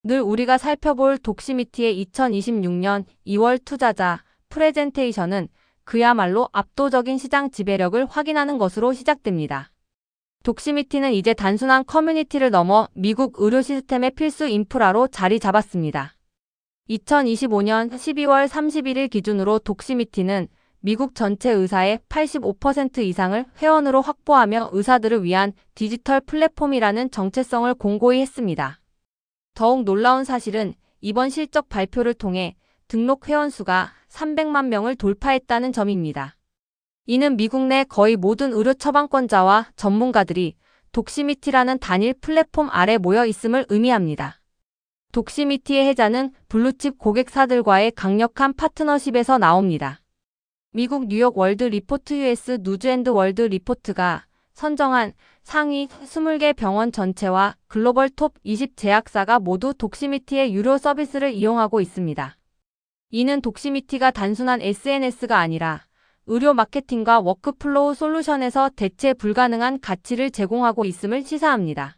늘 우리가 살펴볼 독시미티의 2026년 2월 투자자 프레젠테이션은 그야말로 압도적인 시장 지배력을 확인하는 것으로 시작됩니다. 독시미티는 이제 단순한 커뮤니티를 넘어 미국 의료 시스템의 필수 인프라로 자리 잡았습니다. 2025년 12월 31일 기준으로 독시미티는 미국 전체 의사의 85% 이상을 회원으로 확보하며 의사들을 위한 디지털 플랫폼이라는 정체성을 공고히 했습니다. 더욱 놀라운 사실은 이번 실적 발표를 통해 등록 회원 수가 300만 명을 돌파했다는 점입니다. 이는 미국 내 거의 모든 의료 처방권자와 전문가들이 독시미티라는 단일 플랫폼 아래 모여 있음을 의미합니다. 독시미티의 혜자는 블루칩 고객사들과의 강력한 파트너십에서 나옵니다. 미국 뉴욕 월드 리포트 US 뉴즈앤드 월드 리포트가 선정한 상위 20개 병원 전체와 글로벌 톱 20 제약사가 모두 독시미티의 유료 서비스를 이용하고 있습니다. 이는 독시미티가 단순한 SNS가 아니라 의료 마케팅과 워크플로우 솔루션에서 대체 불가능한 가치를 제공하고 있음을 시사합니다.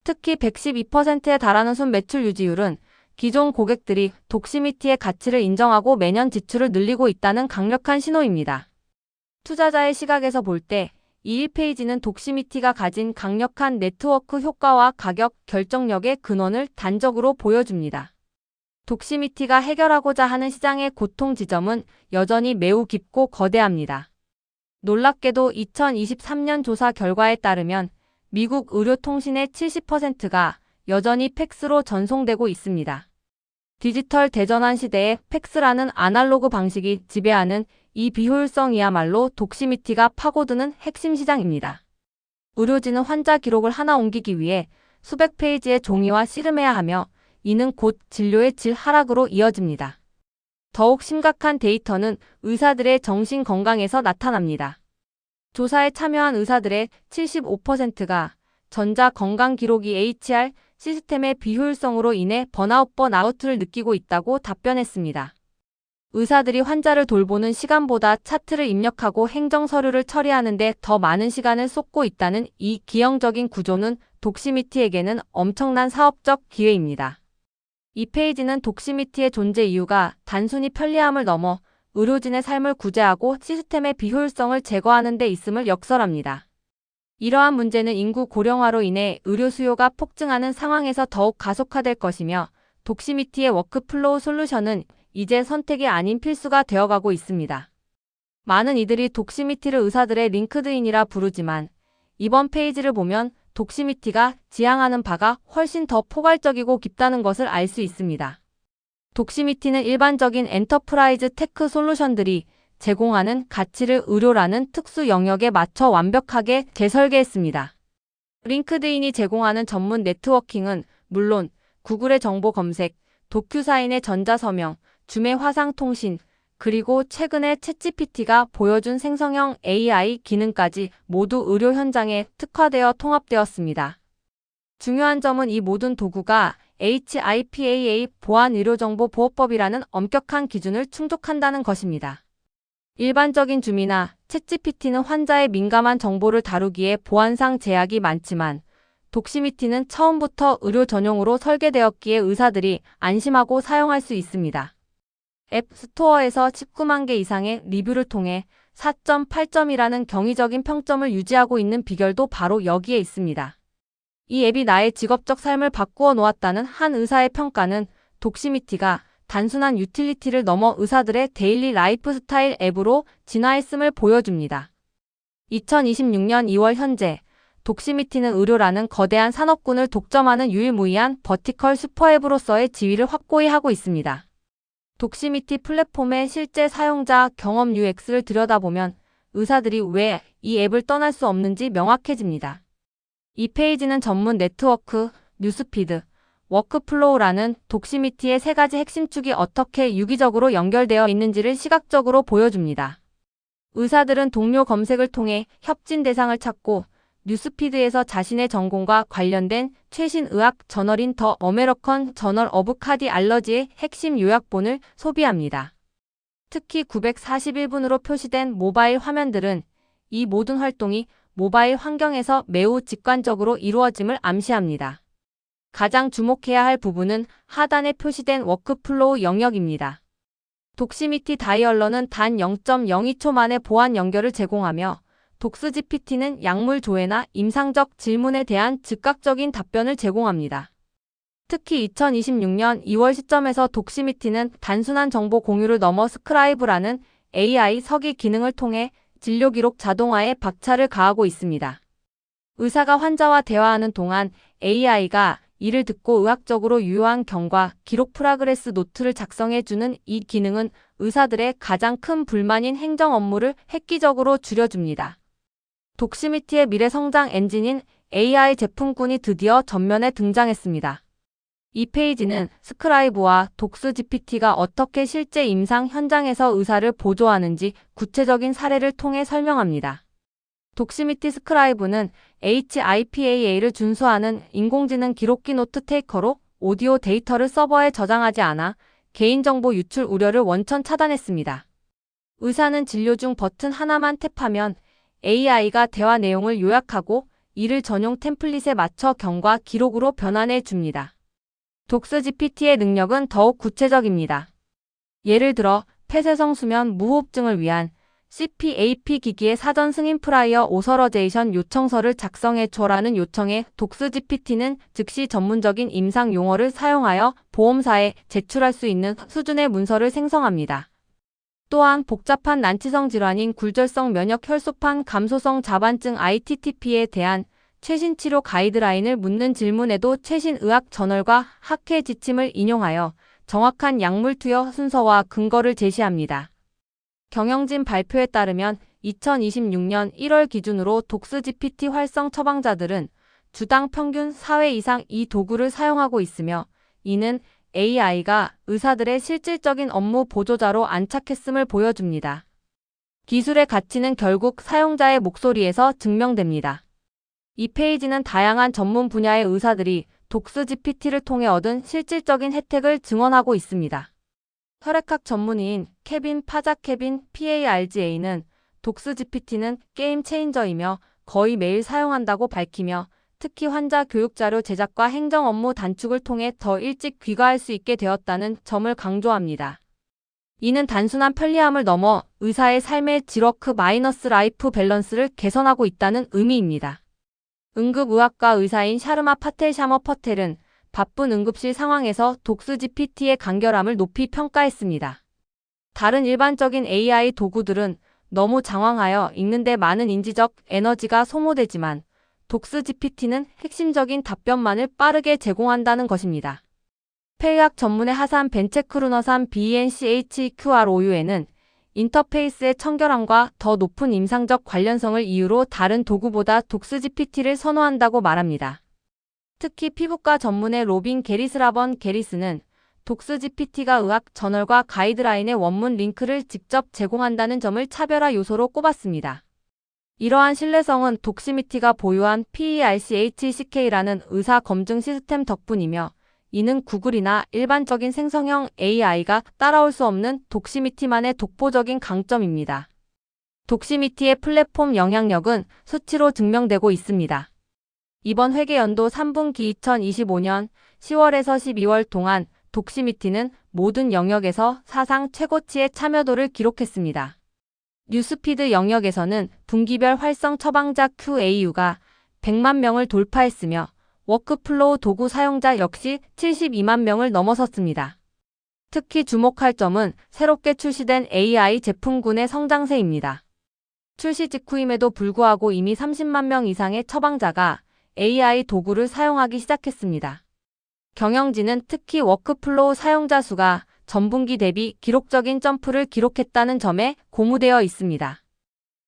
특히 112%에 달하는 순매출 유지율은 기존 고객들이 독시미티의 가치를 인정하고 매년 지출을 늘리고 있다는 강력한 신호입니다. 투자자의 시각에서 볼 때 이 1페이지는 독시미티가 가진 강력한 네트워크 효과와 가격 결정력의 근원을 단적으로 보여줍니다. 독시미티가 해결하고자 하는 시장의 고통 지점은 여전히 매우 깊고 거대합니다. 놀랍게도 2023년 조사 결과에 따르면 미국 의료통신의 70%가 여전히 팩스로 전송되고 있습니다. 디지털 대전환 시대에 팩스라는 아날로그 방식이 지배하는 이 비효율성이야말로 독시미티가 파고드는 핵심 시장입니다. 의료진은 환자 기록을 하나 옮기기 위해 수백 페이지의 종이와 씨름해야 하며 이는 곧 진료의 질 하락으로 이어집니다. 더욱 심각한 데이터는 의사들의 정신 건강에서 나타납니다. 조사에 참여한 의사들의 75%가 전자 건강 기록이 HR 시스템의 비효율성으로 인해 번아웃을 느끼고 있다고 답변했습니다. 의사들이 환자를 돌보는 시간보다 차트를 입력하고 행정 서류를 처리하는 데 더 많은 시간을 쏟고 있다는 이 기형적인 구조는 독시미티에게는 엄청난 사업적 기회입니다. 이 페이지는 독시미티의 존재 이유가 단순히 편리함을 넘어 의료진의 삶을 구제하고 시스템의 비효율성을 제거하는 데 있음을 역설합니다. 이러한 문제는 인구 고령화로 인해 의료 수요가 폭증하는 상황에서 더욱 가속화될 것이며 독시미티의 워크플로우 솔루션은 이제 선택이 아닌 필수가 되어가고 있습니다. 많은 이들이 독시미티를 의사들의 링크드인이라 부르지만 이번 페이지를 보면 독시미티가 지향하는 바가 훨씬 더 포괄적이고 깊다는 것을 알 수 있습니다. 독시미티는 일반적인 엔터프라이즈 테크 솔루션들이 제공하는 가치를 의료라는 특수 영역에 맞춰 완벽하게 재설계했습니다. 링크드인이 제공하는 전문 네트워킹은 물론 구글의 정보 검색, 도큐사인의 전자서명, 줌의 화상통신, 그리고 최근에 챗GPT가 보여준 생성형 AI 기능까지 모두 의료 현장에 특화되어 통합되었습니다. 중요한 점은 이 모든 도구가 HIPAA 보안의료정보보호법이라는 엄격한 기준을 충족한다는 것입니다. 일반적인 줌이나 챗GPT는 환자의 민감한 정보를 다루기에 보안상 제약이 많지만 독시미티는 처음부터 의료 전용으로 설계되었기에 의사들이 안심하고 사용할 수 있습니다. 앱 스토어에서 19만 개 이상의 리뷰를 통해 4.8점이라는 경이적인 평점을 유지하고 있는 비결도 바로 여기에 있습니다. 이 앱이 나의 직업적 삶을 바꾸어 놓았다는 한 의사의 평가는 독시미티가 단순한 유틸리티를 넘어 의사들의 데일리 라이프 스타일 앱으로 진화했음을 보여줍니다. 2026년 2월 현재 독시미티는 의료라는 거대한 산업군을 독점하는 유일무이한 버티컬 슈퍼앱으로서의 지위를 확고히 하고 있습니다. 독시미티 플랫폼의 실제 사용자 경험 UX를 들여다보면 의사들이 왜 이 앱을 떠날 수 없는지 명확해집니다. 이 페이지는 전문 네트워크, 뉴스피드, 워크플로우라는 독시미티의 세 가지 핵심 축이 어떻게 유기적으로 연결되어 있는지를 시각적으로 보여줍니다. 의사들은 동료 검색을 통해 협진 대상을 찾고 뉴스피드에서 자신의 전공과 관련된 최신 의학 저널인 더 어메리컨 저널 오브 카디알러지의 핵심 요약본을 소비합니다. 특히 941분으로 표시된 모바일 화면들은 이 모든 활동이 모바일 환경에서 매우 직관적으로 이루어짐을 암시합니다. 가장 주목해야 할 부분은 하단에 표시된 워크플로우 영역입니다. 독시미티 다이얼러는 단 0.02초 만에 보안 연결을 제공하며 독스GPT는 약물 조회나 임상적 질문에 대한 즉각적인 답변을 제공합니다. 특히 2026년 2월 시점에서 독시미티는 단순한 정보 공유를 넘어 스크라이브라는 AI 서기 기능을 통해 진료 기록 자동화에 박차를 가하고 있습니다. 의사가 환자와 대화하는 동안 AI가 이를 듣고 의학적으로 유효한 경과, 기록 프로그레스 노트를 작성해주는 이 기능은 의사들의 가장 큰 불만인 행정 업무를 획기적으로 줄여줍니다. 독시미티의 미래 성장 엔진인 AI 제품군이 드디어 전면에 등장했습니다. 이 페이지는 스크라이브와 독스GPT가 어떻게 실제 임상 현장에서 의사를 보조하는지 구체적인 사례를 통해 설명합니다. 독시미티 스크라이브는 HIPAA를 준수하는 인공지능 기록기 노트 테이커로 오디오 데이터를 서버에 저장하지 않아 개인정보 유출 우려를 원천 차단했습니다. 의사는 진료 중 버튼 하나만 탭하면 AI가 대화 내용을 요약하고 이를 전용 템플릿에 맞춰 경과 기록으로 변환해 줍니다. 독스GPT의 능력은 더욱 구체적입니다. 예를 들어 폐쇄성 수면 무호흡증을 위한 CPAP 기기의 사전 승인 프라이어 오서러제이션 요청서를 작성해줘라는 요청에 독스GPT는 즉시 전문적인 임상 용어를 사용하여 보험사에 제출할 수 있는 수준의 문서를 생성합니다. 또한 복잡한 난치성 질환인 굴절성 면역 혈소판 감소성 자반증 ITTP에 대한 최신 치료 가이드라인을 묻는 질문에도 최신 의학 저널과 학회 지침을 인용하여 정확한 약물 투여 순서와 근거를 제시합니다. 경영진 발표에 따르면 2026년 1월 기준으로 독스GPT 활성 처방자들은 주당 평균 4회 이상 이 도구를 사용하고 있으며 이는 AI가 의사들의 실질적인 업무 보조자로 안착했음을 보여줍니다. 기술의 가치는 결국 사용자의 목소리에서 증명됩니다. 이 페이지는 다양한 전문 분야의 의사들이 독스GPT를 통해 얻은 실질적인 혜택을 증언하고 있습니다. 혈액학 전문의인 케빈 파자케빈 PARGA는 독스GPT는 게임 체인저이며 거의 매일 사용한다고 밝히며 특히 환자 교육 자료 제작과 행정 업무 단축을 통해 더 일찍 귀가할 수 있게 되었다는 점을 강조합니다. 이는 단순한 편리함을 넘어 의사의 삶의 질워크 마이너스 라이프 밸런스를 개선하고 있다는 의미입니다. 응급의학과 의사인 샤르마 파텔 샤머 퍼텔은 바쁜 응급실 상황에서 독스GPT의 간결함을 높이 평가했습니다. 다른 일반적인 AI 도구들은 너무 장황하여 읽는데 많은 인지적 에너지가 소모되지만 독스GPT는 핵심적인 답변만을 빠르게 제공한다는 것입니다. 폐의학 전문의 하산 벤체크루너산 BNCHQROU에는 인터페이스의 청결함과 더 높은 임상적 관련성을 이유로 다른 도구보다 독스GPT를 선호한다고 말합니다. 특히 피부과 전문의 로빈 게리스라번 게리스는 독스GPT가 의학 저널과 가이드라인의 원문 링크를 직접 제공한다는 점을 차별화 요소로 꼽았습니다. 이러한 신뢰성은 독시미티가 보유한 PERCHCK라는 의사 검증 시스템 덕분이며 이는 구글이나 일반적인 생성형 AI가 따라올 수 없는 독시미티만의 독보적인 강점입니다. 독시미티의 플랫폼 영향력은 수치로 증명되고 있습니다. 이번 회계연도 3분기 2025년 10월에서 12월 동안 독시미티는 모든 영역에서 사상 최고치의 참여도를 기록했습니다. 뉴스피드 영역에서는 분기별 활성 처방자 QAU가 100만 명을 돌파했으며 워크플로우 도구 사용자 역시 72만 명을 넘어섰습니다. 특히 주목할 점은 새롭게 출시된 AI 제품군의 성장세입니다. 출시 직후임에도 불구하고 이미 30만 명 이상의 처방자가 AI 도구를 사용하기 시작했습니다. 경영진은 특히 워크플로우 사용자 수가 전분기 대비 기록적인 점프를 기록했다는 점에 고무되어 있습니다.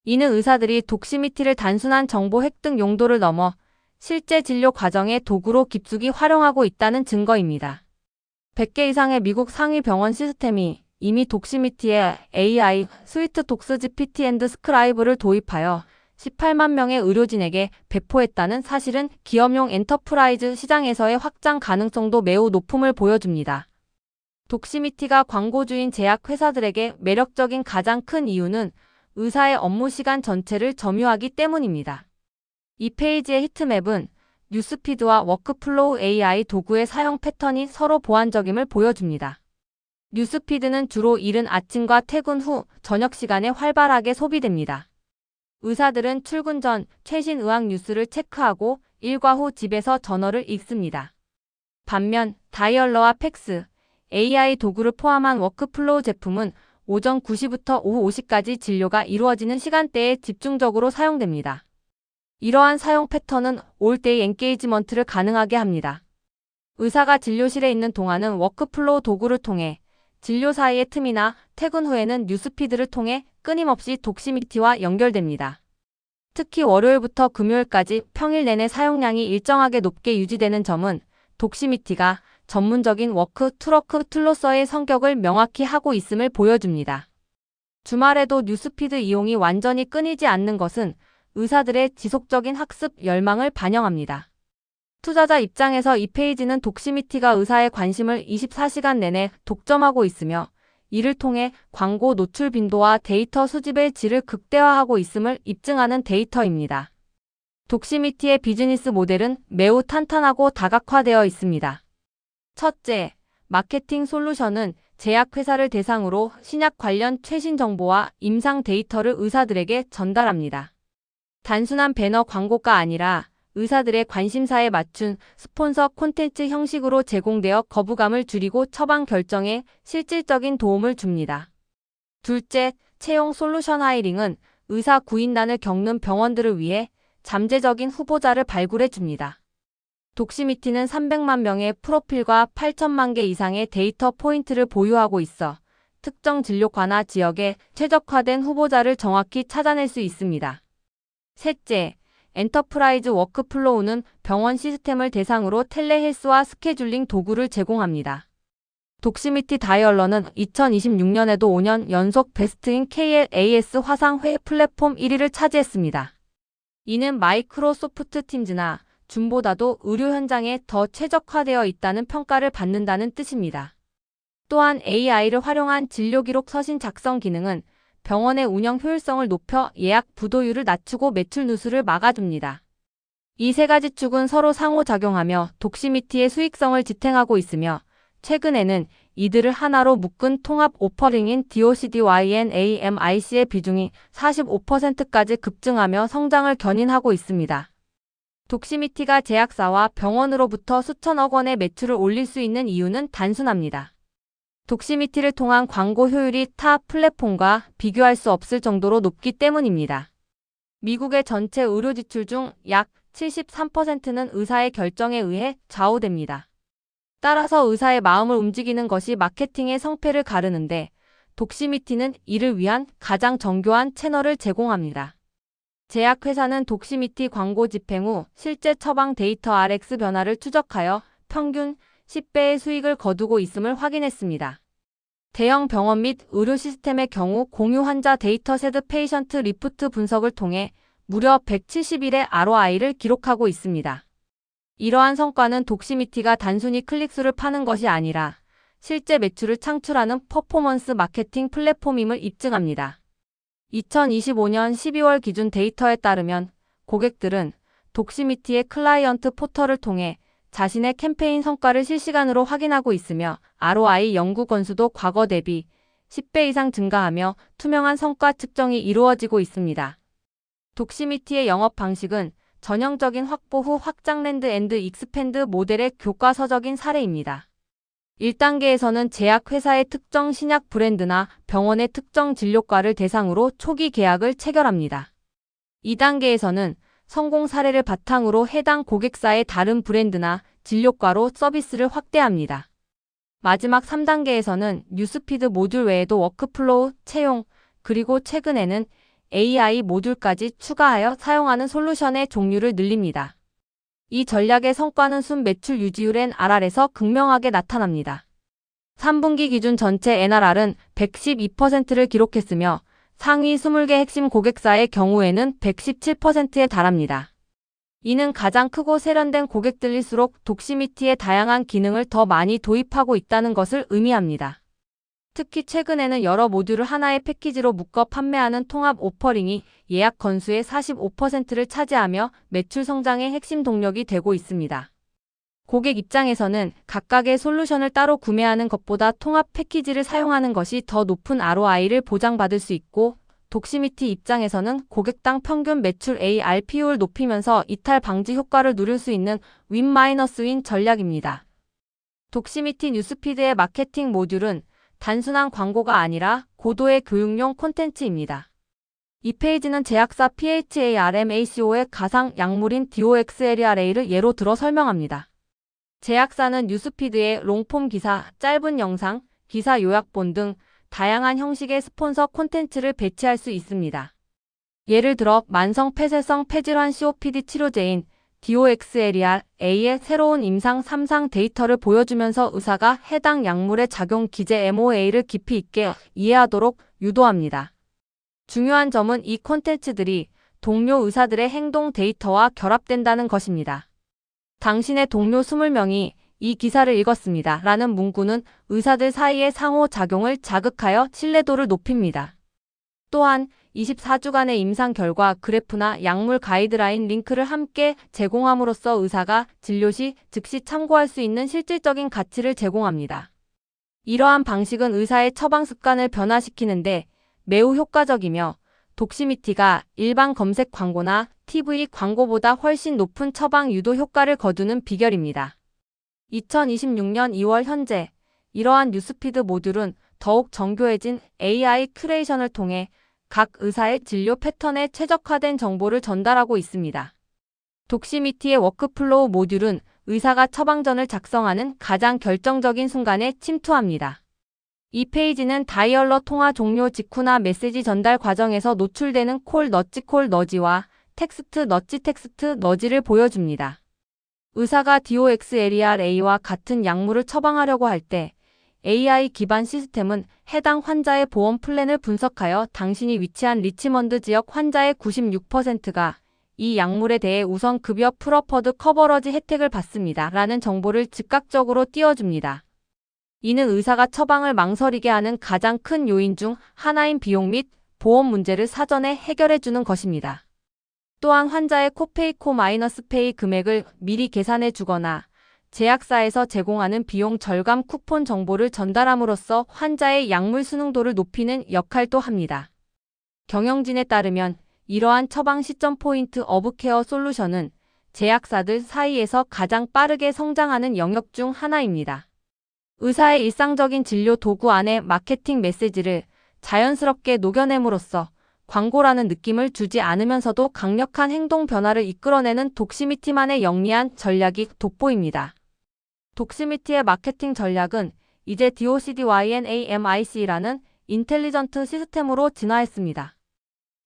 이는 의사들이 독시미티를 단순한 정보 획득 용도를 넘어 실제 진료 과정의 도구로 깊숙이 활용하고 있다는 증거입니다. 100개 이상의 미국 상위 병원 시스템이 이미 독시미티의 AI 스위트 독스GPT 앤드 스크라이브를 도입하여 18만 명의 의료진에게 배포했다는 사실은 기업용 엔터프라이즈 시장에서의 확장 가능성도 매우 높음을 보여줍니다. 독시미티가 광고주인 제약회사들에게 매력적인 가장 큰 이유는 의사의 업무 시간 전체를 점유하기 때문입니다. 이 페이지의 히트맵은 뉴스피드와 워크플로우 AI 도구의 사용 패턴이 서로 보완적임을 보여줍니다. 뉴스피드는 주로 이른 아침과 퇴근 후 저녁 시간에 활발하게 소비됩니다. 의사들은 출근 전 최신 의학 뉴스를 체크하고 일과 후 집에서 저널을 읽습니다. 반면 다이얼러와 팩스, AI 도구를 포함한 워크플로우 제품은 오전 9시부터 오후 5시까지 진료가 이루어지는 시간대에 집중적으로 사용됩니다. 이러한 사용 패턴은 올데이 엔게이지먼트를 가능하게 합니다. 의사가 진료실에 있는 동안은 워크플로우 도구를 통해, 진료 사이의 틈이나 퇴근 후에는 뉴스피드를 통해 끊임없이 독시미티와 연결됩니다. 특히 월요일부터 금요일까지 평일 내내 사용량이 일정하게 높게 유지되는 점은 독시미티가 전문적인 워크-투워크 툴로서의 성격을 명확히 하고 있음을 보여줍니다. 주말에도 뉴스피드 이용이 완전히 끊이지 않는 것은 의사들의 지속적인 학습 열망을 반영합니다. 투자자 입장에서 이 페이지는 독시미티가 의사의 관심을 24시간 내내 독점하고 있으며 이를 통해 광고 노출 빈도와 데이터 수집의 질을 극대화하고 있음을 입증하는 데이터입니다. 독시미티의 비즈니스 모델은 매우 탄탄하고 다각화되어 있습니다. 첫째, 마케팅 솔루션은 제약회사를 대상으로 신약 관련 최신 정보와 임상 데이터를 의사들에게 전달합니다. 단순한 배너 광고가 아니라 의사들의 관심사에 맞춘 스폰서 콘텐츠 형식으로 제공되어 거부감을 줄이고 처방 결정에 실질적인 도움을 줍니다. 둘째, 채용 솔루션 하이링은 의사 구인난을 겪는 병원들을 위해 잠재적인 후보자를 발굴해 줍니다. 독시미티는 300만 명의 프로필과 8천만 개 이상의 데이터 포인트를 보유하고 있어 특정 진료과나 지역에 최적화된 후보자를 정확히 찾아낼 수 있습니다. 셋째, 엔터프라이즈 워크플로우는 병원 시스템을 대상으로 텔레헬스와 스케줄링 도구를 제공합니다. 독시미티 다이얼러는 2026년에도 5년 연속 베스트인 KLAS 화상회의 플랫폼 1위를 차지했습니다. 이는 마이크로소프트 팀즈나 줌보다도 의료 현장에 더 최적화되어 있다는 평가를 받는다는 뜻입니다. 또한 AI를 활용한 진료기록 서신 작성 기능은 병원의 운영 효율성을 높여 예약 부도율을 낮추고 매출 누수를 막아줍니다. 이 세 가지 축은 서로 상호작용하며 독시미티의 수익성을 지탱하고 있으며 최근에는 이들을 하나로 묶은 통합 오퍼링인 DOCDYNAMIC의 비중이 45%까지 급증하며 성장을 견인하고 있습니다. 독시미티가 제약사와 병원으로부터 수천억 원의 매출을 올릴 수 있는 이유는 단순합니다. 독시미티를 통한 광고 효율이 타 플랫폼과 비교할 수 없을 정도로 높기 때문입니다. 미국의 전체 의료 지출 중 약 73%는 의사의 결정에 의해 좌우됩니다. 따라서 의사의 마음을 움직이는 것이 마케팅의 성패를 가르는데 독시미티는 이를 위한 가장 정교한 채널을 제공합니다. 제약회사는 독시미티 광고 집행 후 실제 처방 데이터 RX 변화를 추적하여 평균 10배의 수익을 거두고 있음을 확인했습니다. 대형 병원 및 의료 시스템의 경우 공유 환자 데이터셋 페이션트 리프트 분석을 통해 무려 170일의 ROI를 기록하고 있습니다. 이러한 성과는 독시미티가 단순히 클릭수를 파는 것이 아니라 실제 매출을 창출하는 퍼포먼스 마케팅 플랫폼임을 입증합니다. 2025년 12월 기준 데이터에 따르면 고객들은 독시미티의 클라이언트 포털을 통해 자신의 캠페인 성과를 실시간으로 확인하고 있으며 ROI 연구 건수도 과거 대비 10배 이상 증가하며 투명한 성과 측정이 이루어지고 있습니다. 독시미티의 영업 방식은 전형적인 확보 후 확장 랜드 앤드 익스펜드 모델의 교과서적인 사례입니다. 1단계에서는 제약회사의 특정 신약 브랜드나 병원의 특정 진료과를 대상으로 초기 계약을 체결합니다. 2단계에서는 성공 사례를 바탕으로 해당 고객사의 다른 브랜드나 진료과로 서비스를 확대합니다. 마지막 3단계에서는 뉴스피드 모듈 외에도 워크플로우, 채용, 그리고 최근에는 AI 모듈까지 추가하여 사용하는 솔루션의 종류를 늘립니다. 이 전략의 성과는 순 매출 유지율 NRR에서 극명하게 나타납니다. 3분기 기준 전체 NRR은 112%를 기록했으며 상위 20개 핵심 고객사의 경우에는 117%에 달합니다. 이는 가장 크고 세련된 고객들일수록 독시미티의 다양한 기능을 더 많이 도입하고 있다는 것을 의미합니다. 특히 최근에는 여러 모듈을 하나의 패키지로 묶어 판매하는 통합 오퍼링이 예약 건수의 45%를 차지하며 매출 성장의 핵심 동력이 되고 있습니다. 고객 입장에서는 각각의 솔루션을 따로 구매하는 것보다 통합 패키지를 사용하는 것이 더 높은 ROI를 보장받을 수 있고, 독시미티 입장에서는 고객당 평균 매출 ARPU를 높이면서 이탈 방지 효과를 누릴 수 있는 윈-윈 전략입니다. 독시미티 뉴스피드의 마케팅 모듈은 단순한 광고가 아니라 고도의 교육용 콘텐츠입니다. 이 페이지는 제약사 PHARMACO의 가상 약물인 DOXLERA를 예로 들어 설명합니다. 제약사는 뉴스피드에 롱폼 기사, 짧은 영상, 기사 요약본 등 다양한 형식의 스폰서 콘텐츠를 배치할 수 있습니다. 예를 들어 만성 폐쇄성 폐질환 COPD 치료제인 DOXLERA의 새로운 임상 3상 데이터를 보여주면서 의사가 해당 약물의 작용 기제 MOA를 깊이 있게 이해하도록 유도합니다. 중요한 점은 이 콘텐츠들이 동료 의사들의 행동 데이터와 결합된다는 것입니다. 당신의 동료 20명이 이 기사를 읽었습니다. 라는 문구는 의사들 사이의 상호작용을 자극하여 신뢰도를 높입니다. 또한 24주간의 임상 결과 그래프나 약물 가이드라인 링크를 함께 제공함으로써 의사가 진료 시 즉시 참고할 수 있는 실질적인 가치를 제공합니다. 이러한 방식은 의사의 처방 습관을 변화시키는데 매우 효과적이며 독시미티가 일반 검색 광고나 TV 광고보다 훨씬 높은 처방 유도 효과를 거두는 비결입니다. 2026년 2월 현재 이러한 뉴스피드 모듈은 더욱 정교해진 AI 큐레이션을 통해 각 의사의 진료 패턴에 최적화된 정보를 전달하고 있습니다. 독시미티의 워크플로우 모듈은 의사가 처방전을 작성하는 가장 결정적인 순간에 침투합니다. 이 페이지는 다이얼러 통화 종료 직후나 메시지 전달 과정에서 노출되는 콜 너지와 텍스트 너지를 보여줍니다. 의사가 DOXLERA와 같은 약물을 처방하려고 할 때 AI 기반 시스템은 해당 환자의 보험 플랜을 분석하여 당신이 위치한 리치먼드 지역 환자의 96%가 이 약물에 대해 우선 급여 프러퍼드 커버러지 혜택을 받습니다. 라는 정보를 즉각적으로 띄워줍니다. 이는 의사가 처방을 망설이게 하는 가장 큰 요인 중 하나인 비용 및 보험 문제를 사전에 해결해주는 것입니다. 또한 환자의 코페이 코마이너스페이 금액을 미리 계산해 주거나 제약사에서 제공하는 비용 절감 쿠폰 정보를 전달함으로써 환자의 약물 순응도를 높이는 역할도 합니다. 경영진에 따르면 이러한 처방 시점 포인트 오브 케어 솔루션은 제약사들 사이에서 가장 빠르게 성장하는 영역 중 하나입니다. 의사의 일상적인 진료 도구 안에 마케팅 메시지를 자연스럽게 녹여냄으로써 광고라는 느낌을 주지 않으면서도 강력한 행동 변화를 이끌어내는 독시미티만의 영리한 전략이 돋보입니다. 독시미티의 마케팅 전략은 이제 DOCDYNAMIC라는 인텔리전트 시스템으로 진화했습니다.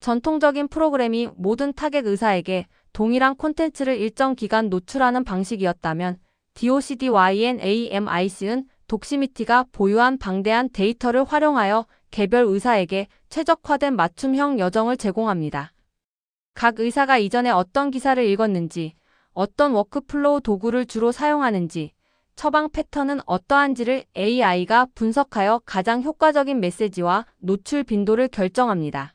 전통적인 프로그램이 모든 타겟 의사에게 동일한 콘텐츠를 일정 기간 노출하는 방식이었다면 DOCDYNAMIC는 독시미티가 보유한 방대한 데이터를 활용하여 개별 의사에게 최적화된 맞춤형 여정을 제공합니다. 각 의사가 이전에 어떤 기사를 읽었는지, 어떤 워크플로우 도구를 주로 사용하는지, 처방 패턴은 어떠한지를 AI가 분석하여 가장 효과적인 메시지와 노출 빈도를 결정합니다.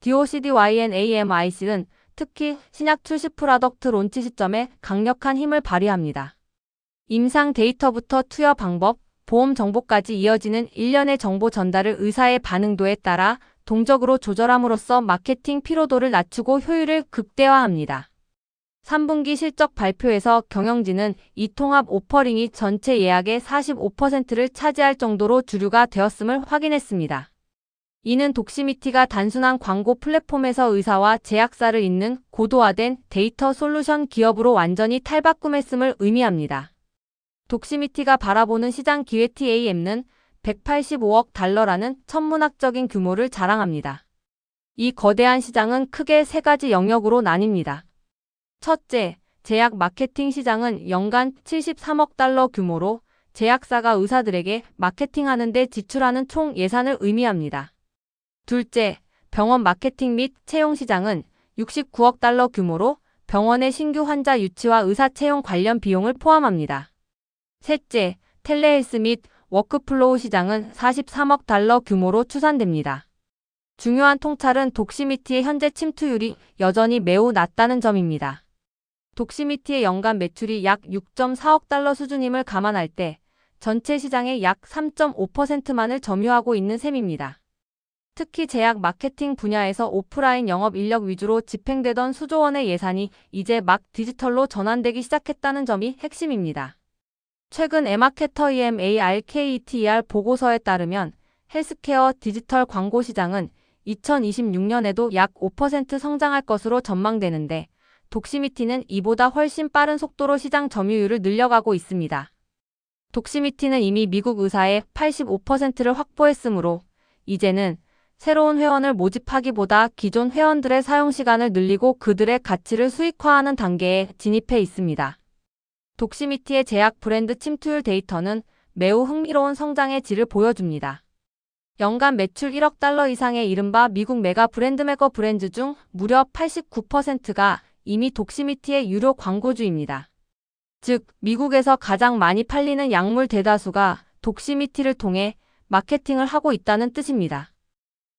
DOCDYNAMIC는 특히 신약 출시 프로덕트 론치 시점에 강력한 힘을 발휘합니다. 임상 데이터부터 투여 방법, 보험 정보까지 이어지는 일련의 정보 전달을 의사의 반응도에 따라 동적으로 조절함으로써 마케팅 피로도를 낮추고 효율을 극대화합니다. 3분기 실적 발표에서 경영진은 이 통합 오퍼링이 전체 예약의 45%를 차지할 정도로 주류가 되었음을 확인했습니다. 이는 독시미티가 단순한 광고 플랫폼에서 의사와 제약사를 잇는 고도화된 데이터 솔루션 기업으로 완전히 탈바꿈했음을 의미합니다. 독시미티가 바라보는 시장 기회 TAM는 185억 달러라는 천문학적인 규모를 자랑합니다. 이 거대한 시장은 크게 세 가지 영역으로 나뉩니다. 첫째, 제약 마케팅 시장은 연간 73억 달러 규모로 제약사가 의사들에게 마케팅하는 데 지출하는 총 예산을 의미합니다. 둘째, 병원 마케팅 및 채용 시장은 69억 달러 규모로 병원의 신규 환자 유치와 의사 채용 관련 비용을 포함합니다. 셋째, 텔레헬스 및 워크플로우 시장은 43억 달러 규모로 추산됩니다. 중요한 통찰은 독시미티의 현재 침투율이 여전히 매우 낮다는 점입니다. 독시미티의 연간 매출이 약 6.4억 달러 수준임을 감안할 때 전체 시장의 약 3.5%만을 점유하고 있는 셈입니다. 특히 제약 마케팅 분야에서 오프라인 영업 인력 위주로 집행되던 수조 원의 예산이 이제 막 디지털로 전환되기 시작했다는 점이 핵심입니다. 최근 에마케터 EMARKETER 보고서에 따르면 헬스케어 디지털 광고 시장은 2026년에도 약 5% 성장할 것으로 전망되는데 독시미티는 이보다 훨씬 빠른 속도로 시장 점유율을 늘려가고 있습니다. 독시미티는 이미 미국 의사의 85%를 확보했으므로 이제는 새로운 회원을 모집하기보다 기존 회원들의 사용 시간을 늘리고 그들의 가치를 수익화하는 단계에 진입해 있습니다. 독시미티의 제약 브랜드 침투율 데이터는 매우 흥미로운 성장의 질을 보여줍니다. 연간 매출 1억 달러 이상의 이른바 미국 메가 브랜드 메거 브랜드 중 무려 89%가 이미 독시미티의 유료 광고주입니다. 즉, 미국에서 가장 많이 팔리는 약물 대다수가 독시미티를 통해 마케팅을 하고 있다는 뜻입니다.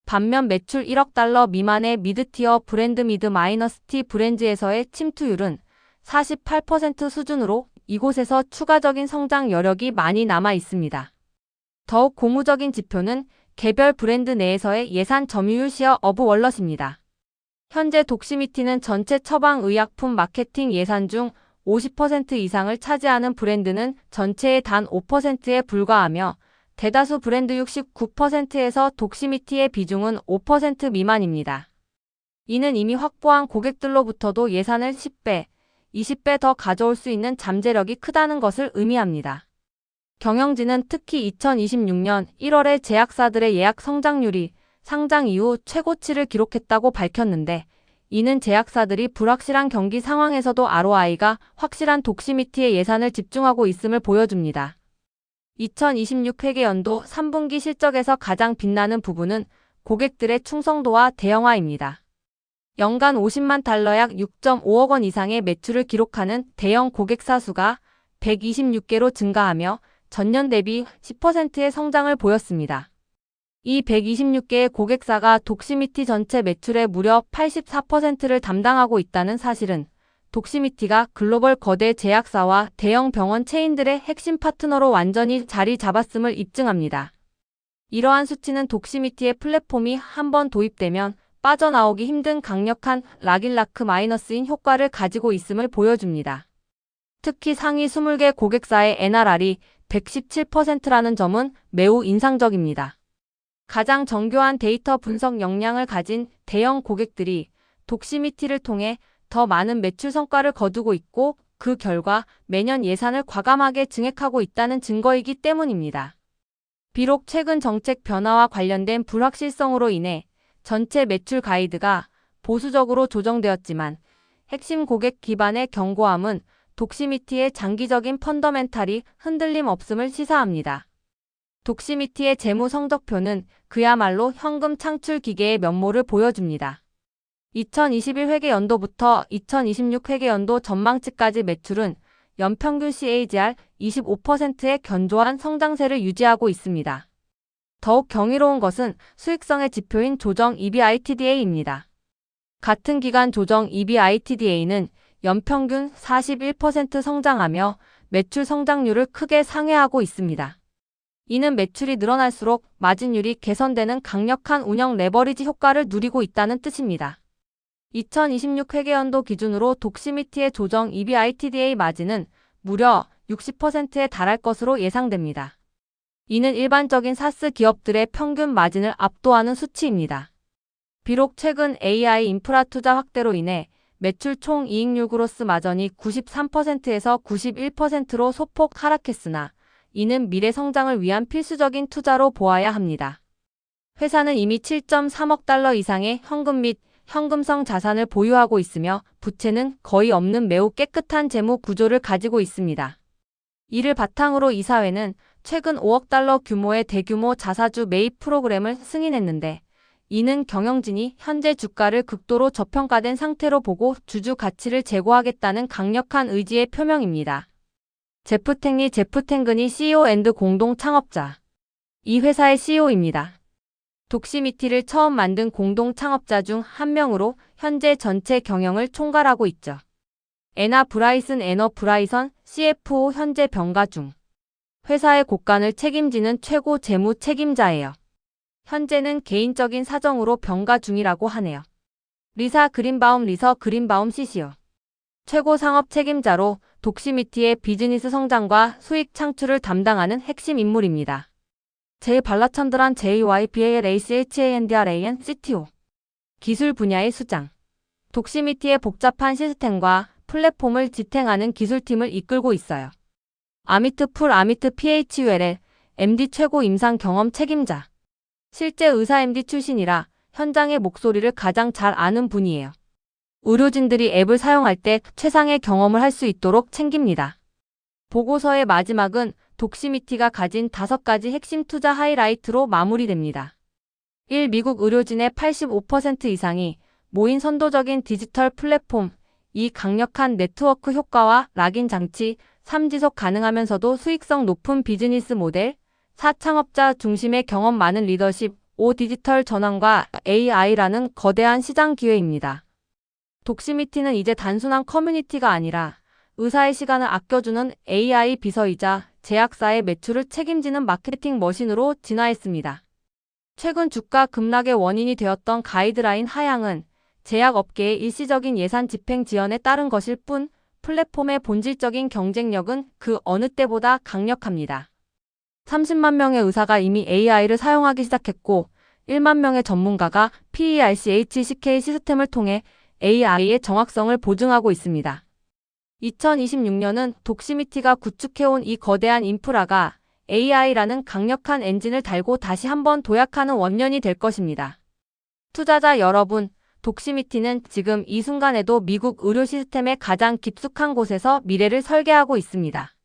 반면 매출 1억 달러 미만의 미드티어 브랜드 미드-티 브랜드에서의 침투율은 48% 수준으로 이곳에서 추가적인 성장 여력이 많이 남아 있습니다. 더욱 고무적인 지표는 개별 브랜드 내에서의 예산 점유율 시어 오브 월럿입니다. 현재 독시미티는 전체 처방의약품 마케팅 예산 중 50% 이상을 차지하는 브랜드는 전체의 단 5%에 불과하며 대다수 브랜드 69%에서 독시미티의 비중은 5% 미만입니다. 이는 이미 확보한 고객들로부터도 예산을 10배, 20배 더 가져올 수 있는 잠재력이 크다는 것을 의미합니다. 경영진은 특히 2026년 1월에 제약사들의 예약 성장률이 상장 이후 최고치를 기록했다고 밝혔는데 이는 제약사들이 불확실한 경기 상황에서도 ROI가 확실한 독시미티에 예산을 집중하고 있음을 보여줍니다. 2026 회계연도 3분기 실적에서 가장 빛나는 부분은 고객들의 충성도와 대형화입니다. 연간 50만 달러 약 6.5억 원 이상의 매출을 기록하는 대형 고객사 수가 126개로 증가하며 전년 대비 10%의 성장을 보였습니다. 이 126개의 고객사가 독시미티 전체 매출의 무려 84%를 담당하고 있다는 사실은 독시미티가 글로벌 거대 제약사와 대형 병원 체인들의 핵심 파트너로 완전히 자리 잡았음을 입증합니다. 이러한 수치는 독시미티의 플랫폼이 한번 도입되면 빠져나오기 힘든 강력한 락일라크 마이너스인 효과를 가지고 있음을 보여줍니다. 특히 상위 20개 고객사의 NRR이 117%라는 점은 매우 인상적입니다. 가장 정교한 데이터 분석 역량을 가진 대형 고객들이 독시미티를 통해 더 많은 매출 성과를 거두고 있고 그 결과 매년 예산을 과감하게 증액하고 있다는 증거이기 때문입니다. 비록 최근 정책 변화와 관련된 불확실성으로 인해 전체 매출 가이드가 보수적으로 조정되었지만 핵심 고객 기반의 견고함은 독시미티의 장기적인 펀더멘탈이 흔들림 없음을 시사합니다. 독시미티의 재무 성적표는 그야말로 현금 창출 기계의 면모를 보여줍니다. 2021 회계연도부터 2026 회계연도 전망치까지 매출은 연평균 CAGR 25%의 견조한 성장세를 유지하고 있습니다. 더욱 경이로운 것은 수익성의 지표인 조정 EBITDA입니다. 같은 기간 조정 EBITDA는 연평균 41% 성장하며 매출 성장률을 크게 상회하고 있습니다. 이는 매출이 늘어날수록 마진율이 개선되는 강력한 운영 레버리지 효과를 누리고 있다는 뜻입니다. 2026 회계연도 기준으로 독시미티의 조정 EBITDA 마진은 무려 60%에 달할 것으로 예상됩니다. 이는 일반적인 사스 기업들의 평균 마진을 압도하는 수치입니다. 비록 최근 AI 인프라 투자 확대로 인해 매출 총 이익률 그로스 마진이 93%에서 91%로 소폭 하락했으나 이는 미래 성장을 위한 필수적인 투자로 보아야 합니다. 회사는 이미 7.3억 달러 이상의 현금 및 현금성 자산을 보유하고 있으며 부채는 거의 없는 매우 깨끗한 재무 구조를 가지고 있습니다. 이를 바탕으로 이사회는 최근 5억 달러 규모의 대규모 자사주 매입 프로그램을 승인했는데 이는 경영진이 현재 주가를 극도로 저평가된 상태로 보고 주주 가치를 제고하겠다는 강력한 의지의 표명입니다. 제프 탱리 제프 탱근이 CEO 앤드 공동 창업자. 이 회사의 CEO입니다. 독시미티를 처음 만든 공동 창업자 중 한 명으로 현재 전체 경영을 총괄하고 있죠. 애나 브라이선 CFO 현재 병가 중. 회사의 곳간을 책임지는 최고 재무 책임자예요. 현재는 개인적인 사정으로 병가 중이라고 하네요. 리서 그린바움 CCO. 최고 상업 책임자로 독시미티의 비즈니스 성장과 수익 창출을 담당하는 핵심 인물입니다. 제이 발라찬드란 JYBALACHANDRAN CTO. 기술 분야의 수장. 독시미티의 복잡한 시스템과 플랫폼을 지탱하는 기술팀을 이끌고 있어요. 아미트 PHULL MD 최고 임상 경험 책임자. 실제 의사 MD 출신이라 현장의 목소리를 가장 잘 아는 분이에요. 의료진들이 앱을 사용할 때 최상의 경험을 할 수 있도록 챙깁니다. 보고서의 마지막은 독시미티가 가진 5가지 핵심 투자 하이라이트로 마무리됩니다. 1. 미국 의료진의 85% 이상이 모인 선도적인 디지털 플랫폼. 2. 강력한 네트워크 효과와 락인 장치. 3. 지속 가능하면서도 수익성 높은 비즈니스 모델. 4. 창업자 중심의 경험 많은 리더십. 5. 디지털 전환과 AI라는 거대한 시장 기회입니다. 독시미티는 이제 단순한 커뮤니티가 아니라 의사의 시간을 아껴주는 AI 비서이자 제약사의 매출을 책임지는 마케팅 머신으로 진화했습니다. 최근 주가 급락의 원인이 되었던 가이드라인 하향은 제약업계의 일시적인 예산 집행 지연에 따른 것일 뿐 플랫폼의 본질적인 경쟁력은 그 어느 때보다 강력합니다. 30만 명의 의사가 이미 AI를 사용하기 시작했고 1만 명의 전문가가 PERCHCK 시스템을 통해 AI의 정확성을 보증하고 있습니다. 2026년은 독시미티가 구축해온 이 거대한 인프라가 AI라는 강력한 엔진을 달고 다시 한번 도약하는 원년이 될 것입니다. 투자자 여러분, 독시미티는 지금 이 순간에도 미국 의료 시스템의 가장 깊숙한 곳에서 미래를 설계하고 있습니다.